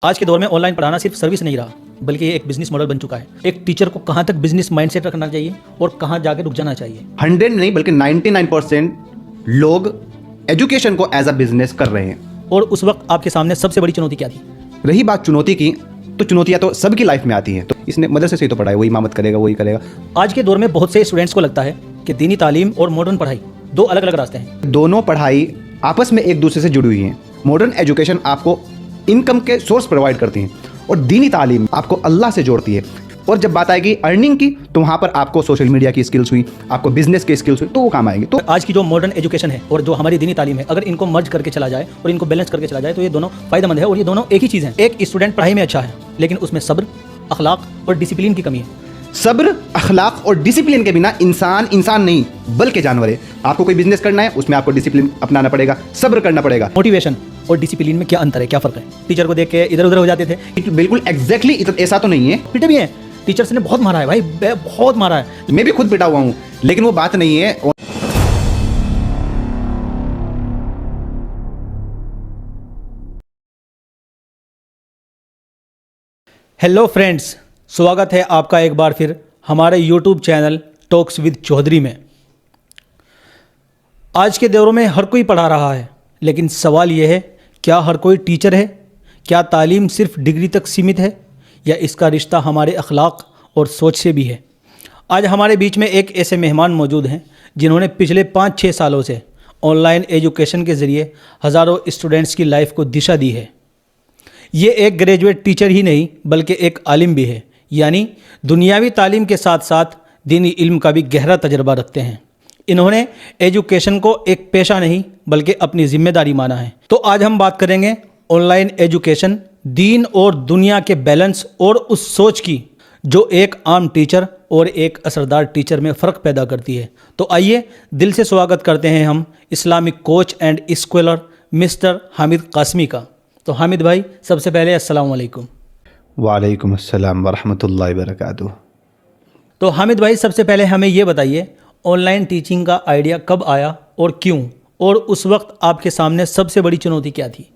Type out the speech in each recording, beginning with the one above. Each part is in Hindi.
आज के दौर में ऑनलाइन पढ़ाना सिर्फ सर्विस नहीं रहा, बल्कि ये एक बिजनेस मॉडल बन चुका है। एक टीचर को कहाँ तक बिजनेस माइंडसेट रखना चाहिए और कहाँ जाके रुक जाना चाहिए। 100 नहीं बल्कि 99% लोग एजुकेशन को एज अ बिजनेस कर रहे हैं। और उस वक्त आपके सामने सबसे बड़ी चुनौती क्या थी? रही बात चुनौती की, तो चुनौतियां तो सबकी लाइफ में आती हैं। तो इसने मदरसे से ही तो पढ़ा है, वही इमामत करेगा, वही करेगा। आज के दौर में बहुत से स्टूडेंट्स को लगता है कि दीनी तालीम और मॉडर्न पढ़ाई दो अलग अलग रास्ते हैं। दोनों पढ़ाई आपस में एक दूसरे से जुड़ी हुई हैं। मॉडर्न एजुकेशन आपको इनकम के सोर्स प्रोवाइड करती हैं और दीनी तालीम आपको अल्लाह से जोड़ती है। और जब बात आएगी अर्निंग की, तो वहाँ पर आपको सोशल मीडिया की स्किल्स हुई, आपको बिजनेस की स्किल्स हुई, तो वो काम आएंगे। तो आज की जो मॉडर्न एजुकेशन है और जो हमारी दीनी तालीम है, अगर इनको मर्ज करके चला जाए और इनको बैलेंस करके चला जाए तो ये दोनों फायदेमंद है। और ये दोनों एक ही चीज़ है। एक स्टूडेंट पढ़ाई में अच्छा है, लेकिन उसमें सब्र, अखलाक और डिसिप्लिन की कमी है। सब्र, अखलाक और डिसिप्लिन के बिना इंसान नहीं बल्कि जानवर है। आपको कोई बिजनेस करना है, उसमें आपको डिसिप्लिन अपनाना पड़ेगा, सब्र करना पड़ेगा। मोटिवेशन और डिसिप्लिन में क्या अंतर है, क्या फर्क है? टीचर को देख के इधर उधर हो जाते थे। बिल्कुल एग्जैक्टली ऐसा तो नहीं है। पिटे भी हैं, टीचर्स ने बहुत मारा है भाई, बहुत मारा है। मैं भी खुद पिटा हुआ हूँ, लेकिन वो बात नहीं है। हेलो फ्रेंड्स, स्वागत है आपका एक बार फिर हमारे YouTube channel talks with Chaudhary में। आज के दौर में हर कोई पढ़ा रहा है, लेकिन सवाल यह है, क्या हर कोई टीचर है? क्या तालीम सिर्फ डिग्री तक सीमित है, या इसका रिश्ता हमारे अखलाक और सोच से भी है? आज हमारे बीच में एक ऐसे मेहमान मौजूद हैं जिन्होंने पिछले 5-6 सालों से ऑनलाइन एजुकेशन के ज़रिए हज़ारों स्टूडेंट्स की लाइफ को दिशा दी है। ये एक ग्रेजुएट टीचर ही नहीं बल्कि एक आलिम भी है, यानी दुनियावी तालीम के साथ साथ दीनी इल्म का भी गहरा तजर्बा रखते हैं। इन्होंने एजुकेशन को एक पेशा नहीं बल्कि अपनी जिम्मेदारी माना है। तो आज हम बात करेंगे ऑनलाइन एजुकेशन, दीन और दुनिया के बैलेंस और उस सोच की जो एक आम टीचर और एक असरदार टीचर में फ़र्क पैदा करती है। तो आइए दिल से स्वागत करते हैं हम Islamic coach and scholar mister Hamid Qasmi का। तो हामिद भाई, सबसे पहले अस्सलाम वालेकुम। वालेकुम अस्सलाम वरहमतुल्लाहि वबरकातुहू। तो हामिद भाई, सबसे पहले हमें ये बताइए, ऑनलाइन टीचिंग का आइडिया कब आया और क्यों, और उस वक्त आपके सामने सबसे बड़ी चुनौती क्या थी?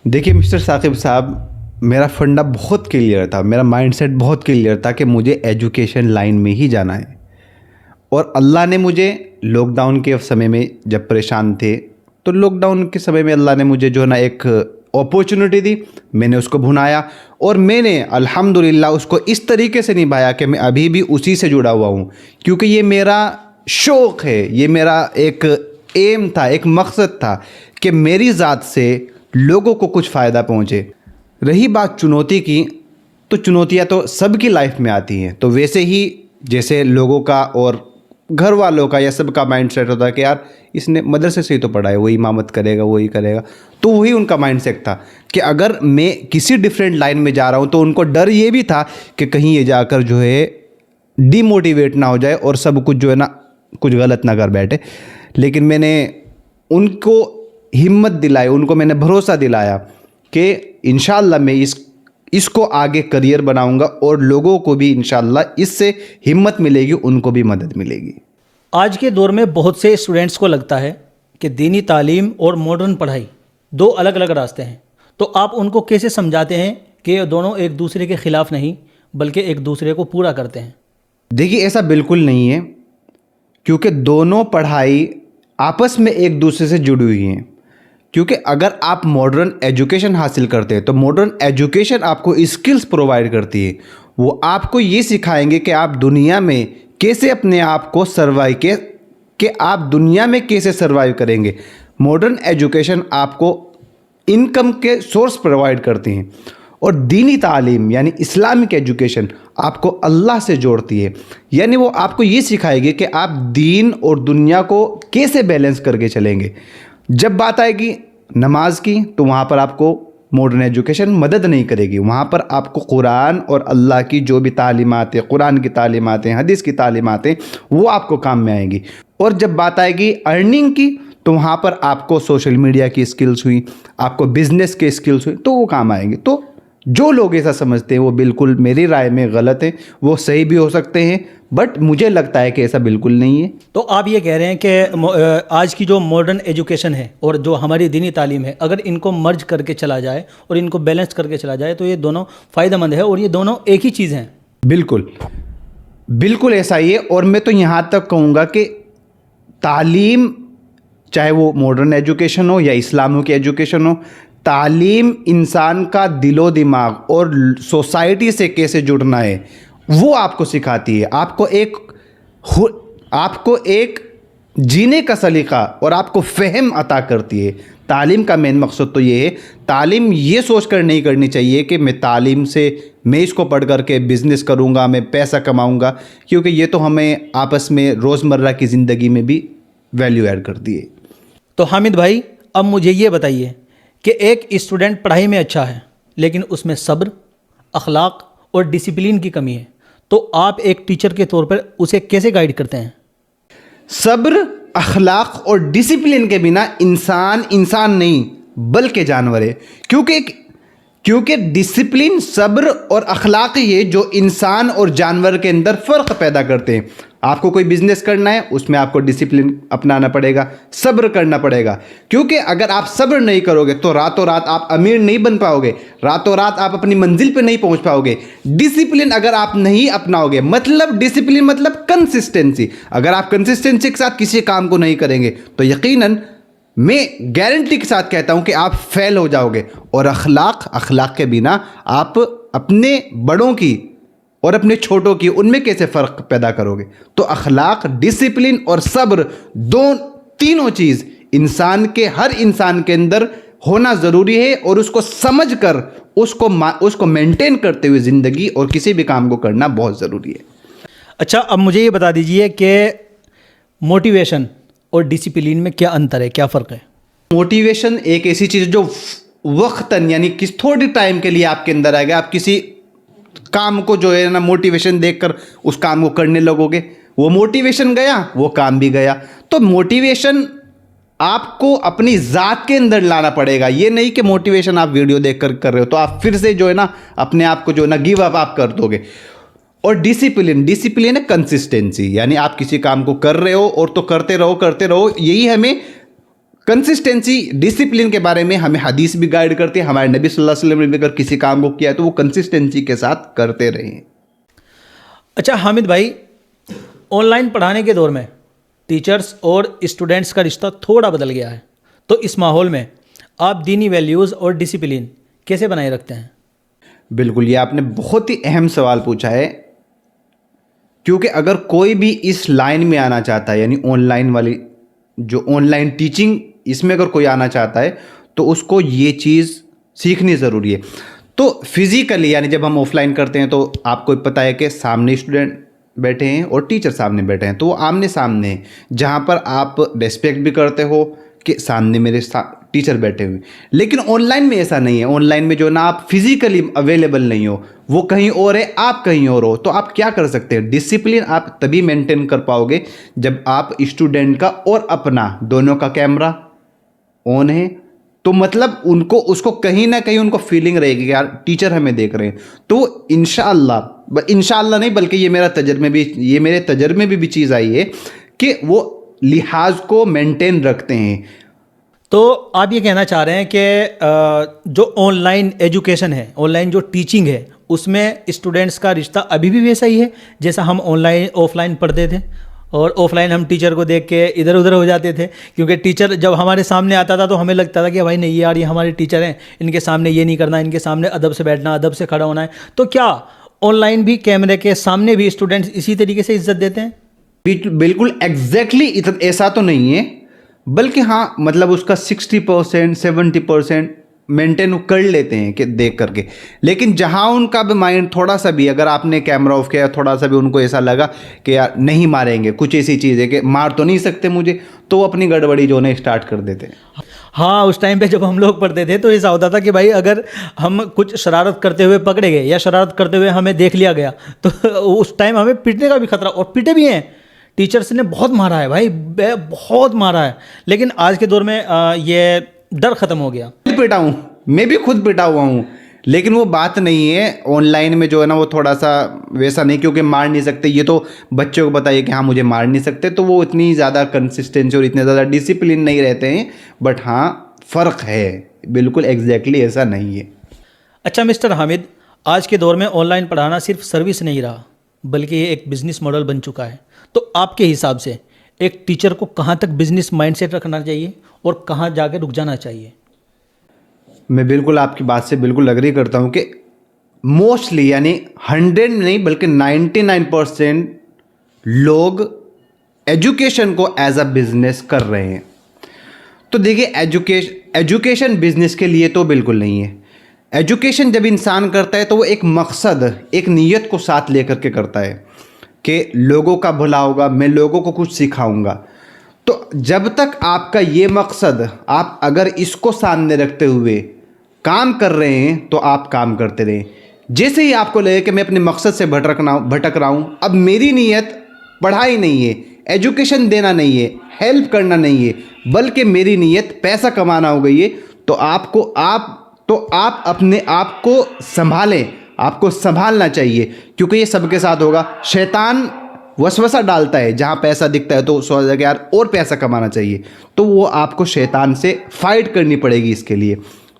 देखिए मिस्टर साकिब साहब, मेरा फंडा बहुत क्लियर था, मेरा माइंडसेट बहुत क्लियर था कि मुझे एजुकेशन लाइन में ही जाना है। और अल्लाह ने मुझे लॉकडाउन के समय में, जब परेशान थे, तो लॉकडाउन के समय में अल्लाह ने मुझे जो है ना एक अपॉर्चुनिटी दी, मैंने उसको भुनाया और मैंने अल्हम्दुलिल्लाह उसको इस तरीके से निभाया कि मैं अभी भी उसी से जुड़ा हुआ हूँ। क्योंकि ये मेरा शौक़ है, ये मेरा एक एम था, एक मकसद था कि मेरी ज़ात से लोगों को कुछ फ़ायदा पहुँचे। रही बात चुनौती की, तो चुनौतियाँ तो सबकी लाइफ में आती हैं। तो वैसे ही जैसे लोगों का और घर वालों का या सबका माइंडसेट होता है कि यार इसने मदरसे से ही तो पढ़ा है, वही इमामत करेगा, वही करेगा, तो वही उनका माइंडसेट था कि अगर मैं किसी डिफरेंट लाइन में जा रहा हूँ तो उनको डर ये भी था कि कहीं ये जाकर जो है डीमोटिवेट ना हो जाए और सब कुछ जो है ना कुछ गलत ना कर बैठे। लेकिन मैंने उनको हिम्मत दिलाई, उनको मैंने भरोसा दिलाया कि इंशाअल्लाह मैं इसको आगे करियर बनाऊंगा और लोगों को भी इंशाअल्लाह इससे हिम्मत मिलेगी, उनको भी मदद मिलेगी। आज के दौर में बहुत से स्टूडेंट्स को लगता है कि दीनी तालीम और मॉडर्न पढ़ाई दो अलग अलग रास्ते हैं। तो आप उनको कैसे समझाते हैं कि ये दोनों एक दूसरे के ख़िलाफ़ नहीं बल्कि एक दूसरे को पूरा करते हैं? देखिए ऐसा बिल्कुल नहीं है, क्योंकि दोनों पढ़ाई आपस में एक दूसरे से जुड़ी हुई हैं। क्योंकि अगर आप मॉडर्न एजुकेशन हासिल करते हैं तो मॉडर्न एजुकेशन आपको स्किल्स प्रोवाइड करती है। वो आपको ये सिखाएंगे कि आप दुनिया में कैसे अपने आप को सर्वाइव कि आप दुनिया में कैसे सर्वाइव करेंगे। मॉडर्न एजुकेशन आपको इनकम के सोर्स प्रोवाइड करती हैं और दीनी तालीम यानी इस्लामिक एजुकेशन आपको अल्लाह से जोड़ती है। यानी वो आपको ये सिखाएगी कि आप दीन और दुनिया को कैसे बैलेंस करके चलेंगे। जब बात आएगी नमाज की, तो वहाँ पर आपको मॉडर्न एजुकेशन मदद नहीं करेगी। वहाँ पर आपको कुरान और अल्लाह की जो भी तालीमात है, कुरान की तालीमात हैं, हदीस की तालीमात हैं, वो आपको काम में आएंगी। और जब बात आएगी अर्निंग की, तो वहाँ पर आपको सोशल मीडिया की स्किल्स हुई, आपको बिजनेस के स्किल्स हुई, तो वो काम आएंगे। तो जो लोग ऐसा समझते हैं वो बिल्कुल मेरी राय में गलत है, वो सही भी हो सकते हैं, बट मुझे लगता है कि ऐसा बिल्कुल नहीं है। तो आप ये कह रहे हैं कि आज की जो मॉडर्न एजुकेशन है और जो हमारी दीनी तालीम है, अगर इनको मर्ज करके चला जाए और इनको बैलेंस करके चला जाए तो ये दोनों फ़ायदेमंद है और ये दोनों एक ही चीज़ हैं। बिल्कुल बिल्कुल ऐसा ही है। और मैं तो यहाँ तक कहूँगा कि तालीम, चाहे वो मॉडर्न एजुकेशन हो या इस्लाम की एजुकेशन हो, तालीम इंसान का दिलो दिमाग और सोसाइटी से कैसे जुड़ना है वो आपको सिखाती है। आपको एक जीने का सलीका और आपको फ़हम अता करती है। तालीम का मेन मकसद तो ये है, तालीम ये सोच कर नहीं करनी चाहिए कि मैं तालीम से मैं इसको पढ़ करके बिज़नेस करूँगा, मैं पैसा कमाऊँगा, क्योंकि ये तो हमें आपस में रोज़मर्रा की ज़िंदगी में भी वैल्यू ऐड करती है। तो हामिद भाई, अब मुझे ये बताइए कि एक स्टूडेंट पढ़ाई में अच्छा है लेकिन उसमें सब्र, अखलाक और डिसिप्लिन की कमी है, तो आप एक टीचर के तौर पर उसे कैसे गाइड करते हैं? सब्र, अखलाक और डिसिप्लिन के बिना इंसान नहीं बल्कि जानवर है। क्योंकि डिसिप्लिन, सब्र और अखलाक ये जो इंसान और जानवर के अंदर फ़र्क पैदा करते हैं। आपको कोई बिजनेस करना है, उसमें आपको डिसिप्लिन अपनाना पड़ेगा, सब्र करना पड़ेगा, क्योंकि अगर आप सब्र नहीं करोगे तो रातों रात आप अमीर नहीं बन पाओगे, रातों रात आप अपनी मंजिल पे नहीं पहुंच पाओगे। डिसिप्लिन अगर आप नहीं अपनाओगे, मतलब डिसिप्लिन मतलब कंसिस्टेंसी, अगर आप कंसिस्टेंसी के साथ किसी काम को नहीं करेंगे तो यकीनन मैं गारंटी के साथ कहता हूं कि आप फेल हो जाओगे। और अखलाक के बिना आप अपने बड़ों की और अपने छोटों की उनमें कैसे फ़र्क पैदा करोगे? तो अखलाक, डिसिप्लिन और सब्र, तीनों चीज़ हर इंसान के अंदर होना ज़रूरी है, और उसको समझकर उसको मेंटेन करते हुए ज़िंदगी और किसी भी काम को करना बहुत ज़रूरी है। अच्छा, अब मुझे ये बता दीजिए कि मोटिवेशन और डिसिप्लिन में क्या अंतर है, क्या फ़र्क है? मोटिवेशन एक ऐसी चीज़ जो वक्तन यानी किस थोड़ी टाइम के लिए आपके अंदर आएगा। आप किसी काम को जो है ना मोटिवेशन देखकर उस काम को करने लगोगे, वो मोटिवेशन गया, वो काम भी गया। तो मोटिवेशन आपको अपनी ज़ात के अंदर लाना पड़ेगा। ये नहीं कि मोटिवेशन आप वीडियो देखकर कर रहे हो तो आप फिर से जो है ना अपने आप को जो है ना गिव अप आप कर दोगे। और डिसिप्लिन है कंसिस्टेंसी, यानी आप किसी काम को कर रहे हो और तो करते रहो। यही हमें कंसिस्टेंसी, डिसिप्लिन के बारे में हमें हदीस भी गाइड करती है। हमारे नबी सल्लल्लाहु अलैहि वसल्लम ने अगर किसी काम को किया है तो वो कंसिस्टेंसी के साथ करते रहें। अच्छा हामिद भाई, ऑनलाइन पढ़ाने के दौर में टीचर्स और स्टूडेंट्स का रिश्ता थोड़ा बदल गया है, तो इस माहौल में आप दीनी वैल्यूज़ और डिसिप्लिन कैसे बनाए रखते हैं? बिल्कुल, ये आपने बहुत ही अहम सवाल पूछा है, क्योंकि अगर कोई भी इस लाइन में आना चाहता है, यानी ऑनलाइन वाली जो ऑनलाइन टीचिंग, इसमें अगर कोई आना चाहता है तो उसको ये चीज़ सीखनी ज़रूरी है। तो फिज़िकली यानी जब हम ऑफलाइन करते हैं तो आपको पता है कि सामने स्टूडेंट बैठे हैं और टीचर सामने बैठे हैं, तो वो आमने सामने हैं, जहाँ पर आप रेस्पेक्ट भी करते हो कि सामने मेरे टीचर बैठे हुए। लेकिन ऑनलाइन में ऐसा नहीं है। ऑनलाइन में जो ना आप फिजिकली अवेलेबल नहीं हो, वो कहीं और है, आप कहीं और हो, तो आप क्या कर सकते हैं? डिसिप्लिन आप तभी मेंटेन कर पाओगे जब आप स्टूडेंट का और अपना दोनों का कैमरा ऑन है, तो मतलब उसको कहीं ना कहीं उनको फीलिंग रहेगी कि यार टीचर हमें देख रहे हैं। तो इंशाअल्लाह नहीं बल्कि ये मेरे तजर्बे में भी चीज़ आई है कि वो लिहाज को मेंटेन रखते हैं। तो आप ये कहना चाह रहे हैं कि जो ऑनलाइन एजुकेशन है, ऑनलाइन जो टीचिंग है, उसमें स्टूडेंट्स का रिश्ता अभी भी वैसा ही है जैसा हम ऑफलाइन पढ़ते थे, और ऑफलाइन हम टीचर को देख के इधर उधर हो जाते थे, क्योंकि टीचर जब हमारे सामने आता था तो हमें लगता था कि भाई नहीं यार, ये हमारे टीचर हैं, इनके सामने ये नहीं करना, इनके सामने अदब से बैठना, अदब से खड़ा होना है। तो क्या ऑनलाइन भी कैमरे के सामने भी स्टूडेंट्स इसी तरीके से इज्जत देते हैं? बिल्कुल एग्जैक्टली ऐसा तो नहीं है, बल्कि हाँ मतलब उसका 60% 70% मेंटेन कर लेते हैं कि देख करके। लेकिन जहाँ उनका भी माइंड थोड़ा सा भी, अगर आपने कैमरा ऑफ किया, थोड़ा सा भी उनको ऐसा लगा कि यार नहीं मारेंगे, कुछ ऐसी चीज़ है कि मार तो नहीं सकते मुझे, तो वो अपनी गड़बड़ी जो है स्टार्ट कर देते हैं। हाँ, उस टाइम पे जब हम लोग पढ़ते थे तो ऐसा होता था कि भाई अगर हम कुछ शरारत करते हुए पकड़े गए या शरारत करते हुए हमें देख लिया गया तो उस टाइम हमें पीटने का भी खतरा, और पीटे भी हैं। टीचर्स ने बहुत मारा है भाई, बहुत मारा है। लेकिन आज के दौर में ये डर ख़त्म हो गया। पिटा हूँ, मैं भी खुद पिटा हुआ हूँ, लेकिन वो बात नहीं है ऑनलाइन में जो है ना, वो थोड़ा सा वैसा नहीं, क्योंकि मार नहीं सकते, ये तो बच्चों को बताइए कि हाँ मुझे मार नहीं सकते, तो वो इतनी ज़्यादा कंसिस्टेंसी और इतने ज़्यादा डिसिप्लिन नहीं रहते हैं। बट हाँ फ़र्क है, बिल्कुल एग्जैक्टली ऐसा नहीं है। अच्छा मिस्टर हामिद, आज के दौर में ऑनलाइन पढ़ाना सिर्फ सर्विस नहीं रहा, बल्कि ये एक बिजनेस मॉडल बन चुका है। तो आपके हिसाब से एक टीचर को कहाँ तक बिजनेस माइंडसेट रखना चाहिए और कहाँ जाके रुक जाना चाहिए? मैं बिल्कुल आपकी बात से बिल्कुल अग्री करता हूँ कि मोस्टली, यानी 100 नहीं बल्कि 99% लोग एजुकेशन को एज अ बिजनेस कर रहे हैं। तो देखिए, एजुकेशन बिजनेस के लिए तो बिल्कुल नहीं है। एजुकेशन जब इंसान करता है तो वो एक मकसद, एक नीयत को साथ लेकर के करता है कि लोगों का भला होगा, मैं लोगों को कुछ सिखाऊंगा। तो जब तक आपका ये मकसद, आप अगर इसको सामने रखते हुए काम कर रहे हैं तो आप काम करते रहें। जैसे ही आपको लगे कि मैं अपने मकसद से भटक रहा हूँ, अब मेरी नीयत पढ़ाई नहीं है, एजुकेशन देना नहीं है, हेल्प करना नहीं है, बल्कि मेरी नीयत पैसा कमाना हो गई है, तो आप अपने आप को संभालें, आपको संभालना चाहिए, क्योंकि ये सबके साथ होगा। शैतान वसवसा डालता है, जहाँ पैसा दिखता है तो सोचता है कि यार और पैसा कमाना चाहिए, तो वो आपको शैतान से फाइट करनी पड़ेगी इसके लिए।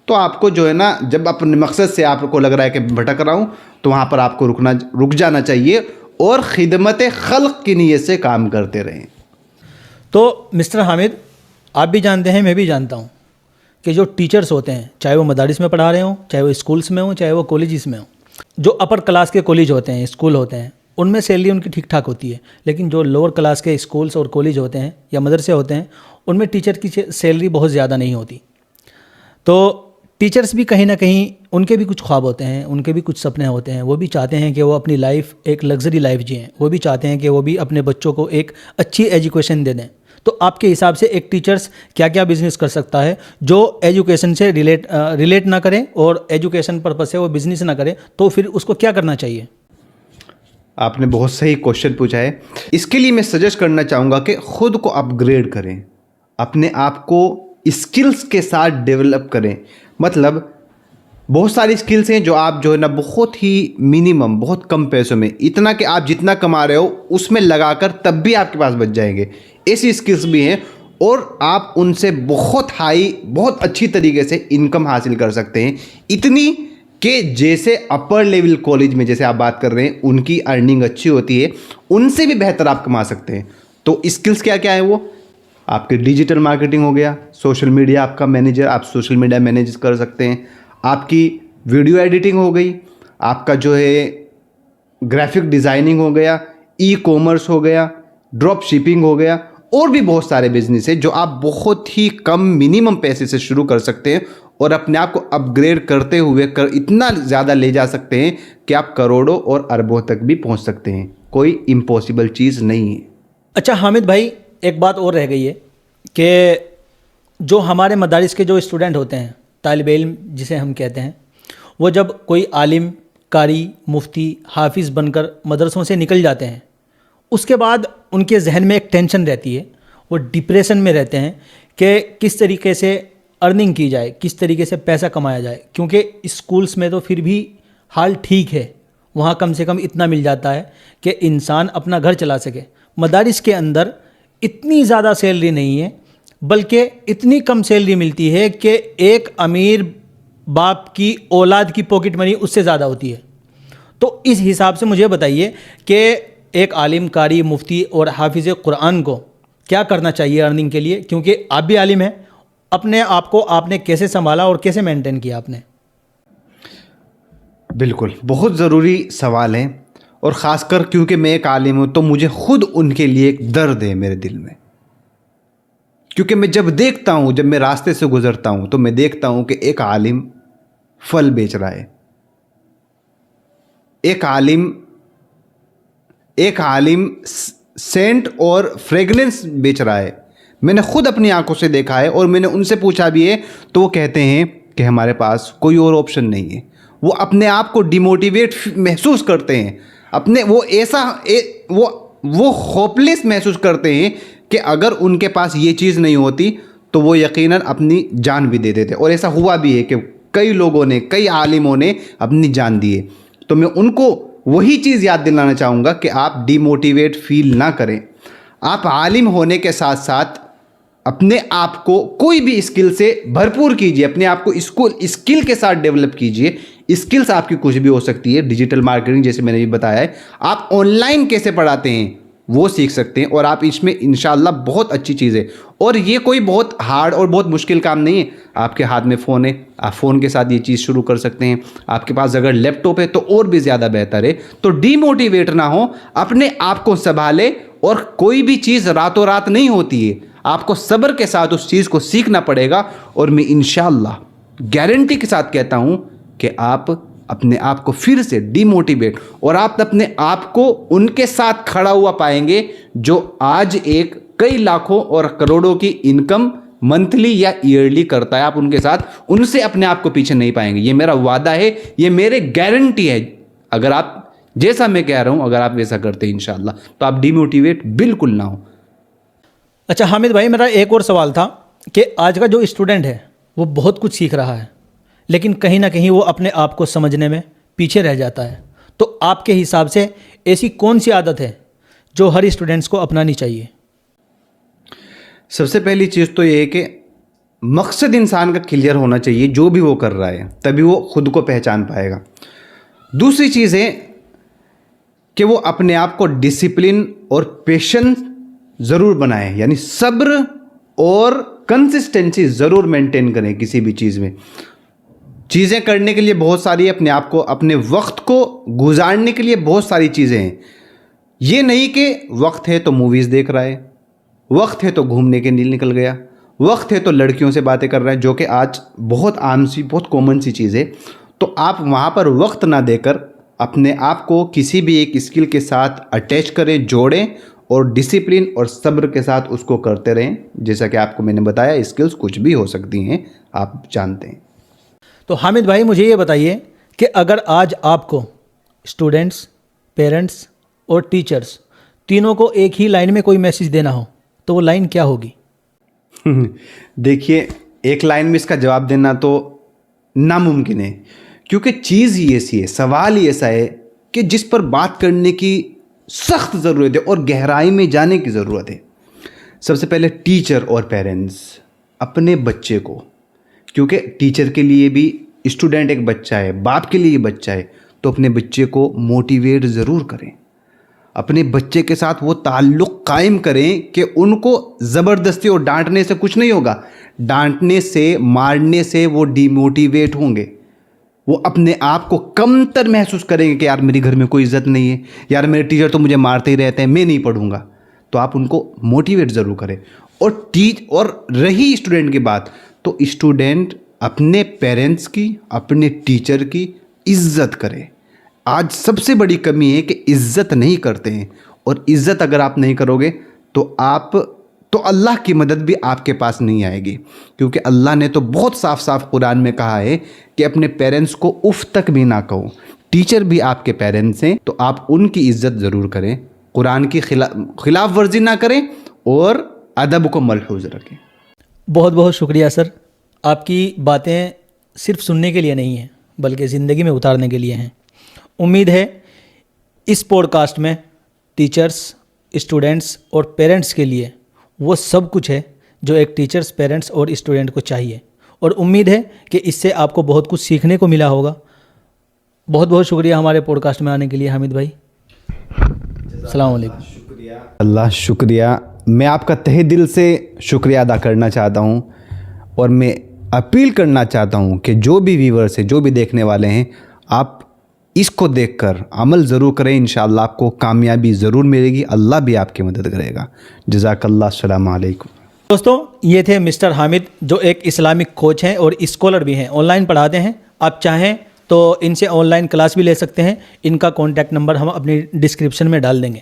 तो आपको जो है ना, जब अपने मकसद से आपको लग रहा है कि भटक रहा हूँ, तो वहाँ पर आपको रुक जाना चाहिए और खिदमत खल्क की नीयत से काम करते रहें। तो मिस्टर हामिद, आप भी जानते हैं, मैं भी जानता हूँ कि जो टीचर्स होते हैं, चाहे वो मदारिस में पढ़ा रहे हों, चाहे वो स्कूल्स में हों, चाहे वो कॉलेजेस में हों, जो अपर क्लास के कॉलेज होते हैं, स्कूल होते हैं, उनमें सैलरी उनकी ठीक ठाक होती है। लेकिन जो लोअर क्लास के स्कूल्स और कॉलेज होते हैं या मदरसे होते हैं, उनमें टीचर की सैलरी बहुत ज़्यादा नहीं होती। तो टीचर्स भी कहीं ना कहीं, उनके भी कुछ ख्वाब होते हैं, उनके भी कुछ सपने होते हैं। वो भी चाहते हैं कि वो अपनी लाइफ एक लग्जरी लाइफ जिएं। वो भी चाहते हैं कि वो भी अपने बच्चों को एक अच्छी एजुकेशन दे दें। तो आपके हिसाब से एक टीचर्स क्या क्या बिजनेस कर सकता है जो एजुकेशन से रिलेट ना करें और एजुकेशन पर्पज से वो बिजनेस ना करे, तो फिर उसको क्या करना चाहिए? आपने बहुत सही क्वेश्चन पूछा है। इसके लिए मैं सजेस्ट करना चाहूँगा कि ख़ुद को अपग्रेड करें, अपने आप को स्किल्स के साथ डेवलप करें। मतलब बहुत सारी स्किल्स हैं जो आप जो है ना बहुत ही मिनिमम, बहुत कम पैसों में, इतना कि आप जितना कमा रहे हो उसमें लगाकर तब भी आपके पास बच जाएंगे, ऐसी स्किल्स भी हैं, और आप उनसे बहुत हाई, बहुत अच्छी तरीके से इनकम हासिल कर सकते हैं। इतनी कि जैसे अपर लेवल कॉलेज में जैसे आप बात कर रहे हैं उनकी अर्निंग अच्छी होती है, उनसे भी बेहतर आप कमा सकते हैं। तो स्किल्स क्या क्या है वो? आपके डिजिटल मार्केटिंग हो गया, सोशल मीडिया आपका मैनेजर, आप सोशल मीडिया मैनेज कर सकते हैं। आपकी वीडियो एडिटिंग हो गई, आपका जो है ग्राफिक डिज़ाइनिंग हो गया, ई कॉमर्स हो गया, ड्रॉप शिपिंग हो गया, और भी बहुत सारे बिजनेस है जो आप बहुत ही कम मिनिमम पैसे से शुरू कर सकते हैं और अपने आप को अपग्रेड करते हुए इतना ज़्यादा ले जा सकते हैं कि आप करोड़ों और अरबों तक भी पहुंच सकते हैं। कोई इम्पॉसिबल चीज़ नहीं है। अच्छा हामिद भाई, एक बात और रह गई है कि जो हमारे मदारिस के जो स्टूडेंट होते हैं, तालिब इल्म जिसे हम कहते हैं, वो जब कोई आलिम, कारी, मुफ्ती, हाफिज़ बनकर मदरसों से निकल जाते हैं, उसके बाद उनके जहन में एक टेंशन रहती है, वो डिप्रेशन में रहते हैं कि किस तरीके से अर्निंग की जाए, किस तरीके से पैसा कमाया जाए। क्योंकि स्कूल्स में तो फिर भी हाल ठीक है, वहाँ कम से कम इतना मिल जाता है कि इंसान अपना घर चला सके। मदारिस के अंदर इतनी ज़्यादा सैलरी नहीं है, बल्कि इतनी कम सैलरी मिलती है कि एक अमीर बाप की औलाद की पॉकेट मनी उससे ज़्यादा होती है। तो इस हिसाब से मुझे बताइए कि एक आलिम, कारी, मुफ्ती और हाफिज़ कुरान को क्या करना चाहिए अर्निंग के लिए? क्योंकि आप भी आलिम हैं, अपने आप को आपने कैसे संभाला और कैसे मेंटेन किया आपने? बिल्कुल, बहुत ज़रूरी सवाल है, और ख़ासकर क्योंकि मैं एक आलिम हूँ तो मुझे खुद उनके लिए एक दर्द है मेरे दिल में। क्योंकि मैं जब देखता हूँ, जब मैं रास्ते से गुजरता हूँ, तो मैं देखता हूँ कि एक आलिम फल बेच रहा है, एक आलिम सेंट और फ्रेगनेंस बेच रहा है। मैंने खुद अपनी आंखों से देखा है, और मैंने उनसे पूछा भी है, तो वो कहते हैं कि हमारे पास कोई और ऑप्शन नहीं है। वो अपने आप को डिमोटिवेट महसूस करते हैं, अपने वो होपलेस महसूस करते हैं कि अगर उनके पास ये चीज़ नहीं होती तो वो यकीनन अपनी जान भी दे देते। और ऐसा हुआ भी है कि कई लोगों ने, कई आलिमों ने अपनी जान दी है। तो मैं उनको वही चीज़ याद दिलाना चाहूँगा कि आप डिमोटिवेट फील ना करें। आप आलिम होने के साथ साथ अपने आप को कोई भी स्किल से भरपूर कीजिए, अपने आप को स्किल के साथ डेवलप कीजिए। स्किल्स आपकी कुछ भी हो सकती है, डिजिटल मार्केटिंग जैसे मैंने भी बताया है, आप ऑनलाइन कैसे पढ़ाते हैं वो सीख सकते हैं, और आप इसमें इंशाल्लाह बहुत अच्छी चीज़ है। और ये कोई बहुत हार्ड और बहुत मुश्किल काम नहीं है। आपके हाथ में फ़ोन है, आप फ़ोन के साथ ये चीज़ शुरू कर सकते हैं। आपके पास अगर लैपटॉप है तो और भी ज़्यादा बेहतर है। तो डीमोटिवेट ना हो, अपने आप को संभाले, और कोई भी चीज़ रातों रात नहीं होती है। आपको सब्र के साथ उस चीज़ को सीखना पड़ेगा, और मैं इंशाल्लाह गारंटी के साथ कहता हूँ कि आप अपने आप को फिर से डिमोटिवेट, और आप अपने आप को उनके साथ खड़ा हुआ पाएंगे जो आज एक कई लाखों और करोड़ों की इनकम मंथली या ईयरली करता है। आप उनके साथ, उनसे अपने आप को पीछे नहीं पाएंगे। ये मेरा वादा है, ये मेरे गारंटी है। अगर आप जैसा मैं कह रहा हूँ, अगर आप वैसा करते हैं इंशाल्लाह, तो आप डिमोटिवेट बिल्कुल ना हो। अच्छा हामिद भाई, मेरा एक और सवाल था कि आज का जो स्टूडेंट है वो बहुत कुछ सीख रहा है, लेकिन कहीं ना कहीं वो अपने आप को समझने में पीछे रह जाता है। तो आपके हिसाब से ऐसी कौन सी आदत है जो हर स्टूडेंट्स को अपनानी चाहिए? सबसे पहली चीज़ तो ये है कि मकसद इंसान का क्लियर होना चाहिए, जो भी वो कर रहा है, तभी वो खुद को पहचान पाएगा। दूसरी चीज़ है कि वो अपने आप को डिसिप्लिन और पेशेंस ज़रूर बनाए, यानी सब्र और कंसिस्टेंसी ज़रूर मेंटेन करें किसी भी चीज़ में। चीज़ें करने के लिए बहुत सारी, अपने आप को, अपने वक्त को गुजारने के लिए बहुत सारी चीज़ें हैं। ये नहीं कि वक्त है तो मूवीज़ देख रहा है, वक्त है तो घूमने के लिए निकल गया, वक्त है तो लड़कियों से बातें कर रहा है, जो कि आज बहुत आम सी, बहुत कॉमन सी चीज़ है। तो आप वहाँ पर वक्त ना देकर अपने आप को किसी भी एक स्किल के साथ अटैच करें, जोड़ें, और डिसिप्लिन और सब्र के साथ उसको करते रहें। जैसा कि आपको मैंने बताया, स्किल्स कुछ भी हो सकती हैं, आप जानते हैं। तो हामिद भाई, मुझे ये बताइए कि अगर आज आपको स्टूडेंट्स, पेरेंट्स और टीचर्स तीनों को एक ही लाइन में कोई मैसेज देना हो, तो वो लाइन क्या होगी? देखिए, एक लाइन में इसका जवाब देना तो नामुमकिन है, क्योंकि चीज़ ही ऐसी है, सवाल ही ऐसा है कि जिस पर बात करने की सख्त ज़रूरत है और गहराई में जाने की ज़रूरत है। सबसे पहले टीचर और पेरेंट्स अपने बच्चे को, क्योंकि टीचर के लिए भी स्टूडेंट एक बच्चा है, बाप के लिए बच्चा है, तो अपने बच्चे को मोटिवेट ज़रूर करें। अपने बच्चे के साथ वो ताल्लुक़ कायम करें कि उनको ज़बरदस्ती और डांटने से कुछ नहीं होगा। डांटने से, मारने से वो डिमोटिवेट होंगे, वो अपने आप को कमतर महसूस करेंगे कि यार मेरे घर में कोई इज़्ज़त नहीं है, यार मेरे टीचर तो मुझे मारते ही रहते हैं, मैं नहीं पढ़ूंगा। तो आप उनको मोटिवेट ज़रूर करें। और रही स्टूडेंट की बात, तो स्टूडेंट अपने पेरेंट्स की, अपने टीचर की इज़्ज़त करे। आज सबसे बड़ी कमी है कि इज़्ज़त नहीं करते हैं, और इज़्ज़त अगर आप नहीं करोगे तो अल्लाह की मदद भी आपके पास नहीं आएगी, क्योंकि अल्लाह ने तो बहुत साफ साफ कुरान में कहा है कि अपने पेरेंट्स को उफ तक भी ना कहो। टीचर भी आपके पेरेंट्स हैं, तो आप उनकी इज़्ज़त ज़रूर करें, कुरान की खिलाफ वर्जी ना करें, और अदब को मलहूज़ रखें। बहुत बहुत शुक्रिया सर, आपकी बातें सिर्फ सुनने के लिए नहीं हैं, बल्कि ज़िंदगी में उतारने के लिए हैं। उम्मीद है इस पॉडकास्ट में टीचर्स, स्टूडेंट्स और पेरेंट्स के लिए वो सब कुछ है जो एक टीचर्स, पेरेंट्स और स्टूडेंट को चाहिए, और उम्मीद है कि इससे आपको बहुत कुछ सीखने को मिला होगा। बहुत बहुत शुक्रिया हमारे पॉडकास्ट में आने के लिए हामिद भाई। अस्सलाम वालेकुम। अल्लाह शुक्रिया। मैं आपका तहे दिल से शुक्रिया अदा करना चाहता हूँ, और मैं अपील करना चाहता हूँ कि जो भी व्यूअर्स हैं, जो भी देखने वाले हैं, आप इसको देखकर अमल ज़रूर करें। इंशाअल्लाह आपको कामयाबी ज़रूर मिलेगी, अल्लाह भी आपकी मदद करेगा। जज़ाकल्लाह, अस्सलाम वालेकुम। दोस्तों, ये थे मिस्टर हामिद, जो एक इस्लामिक कोच हैं और स्कॉलर भी हैं, ऑनलाइन पढ़ाते हैं। आप चाहें तो इनसे ऑनलाइन क्लास भी ले सकते हैं। इनका कॉन्टैक्ट नंबर हम अपनी डिस्क्रिप्शन में डाल देंगे।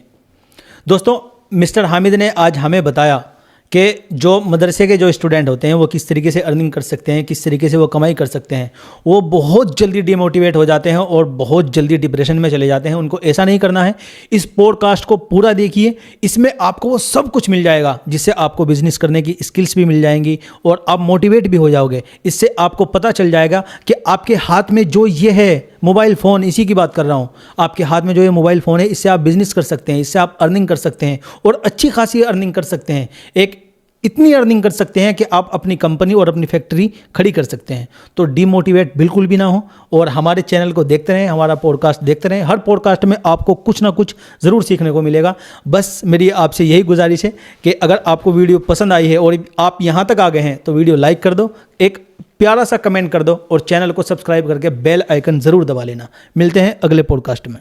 दोस्तों, मिस्टर हामिद ने आज हमें बताया कि जो मदरसे के जो स्टूडेंट होते हैं वो किस तरीके से अर्निंग कर सकते हैं, किस तरीके से वो कमाई कर सकते हैं, वो बहुत जल्दी डिमोटिवेट हो जाते हैं और बहुत जल्दी डिप्रेशन में चले जाते हैं। उनको ऐसा नहीं करना है। इस पॉडकास्ट को पूरा देखिए, इसमें आपको वो सब कुछ मिल जाएगा जिससे आपको बिजनेस करने की स्किल्स भी मिल जाएंगी और आप मोटिवेट भी हो जाओगे। इससे आपको पता चल जाएगा कि आपके हाथ में जो ये है मोबाइल फ़ोन, इसी की बात कर रहा हूँ, आपके हाथ में जो ये मोबाइल फ़ोन है, इससे आप बिजनेस कर सकते हैं, इससे आप अर्निंग कर सकते हैं और अच्छी खासी अर्निंग कर सकते हैं। एक इतनी अर्निंग कर सकते हैं कि आप अपनी कंपनी और अपनी फैक्ट्री खड़ी कर सकते हैं। तो डीमोटिवेट बिल्कुल भी ना हो और हमारे चैनल को देखते रहें, हमारा पॉडकास्ट देखते रहें। हर पॉडकास्ट में आपको कुछ ना कुछ ज़रूर सीखने को मिलेगा। बस मेरी आपसे यही गुजारिश है कि अगर आपको वीडियो पसंद आई है और आप यहाँ तक आ गए हैं तो वीडियो लाइक कर दो, एक प्यारा सा कमेंट कर दो और चैनल को सब्सक्राइब करके बेल आइकन ज़रूर दबा लेना। मिलते हैं अगले पॉडकास्ट में।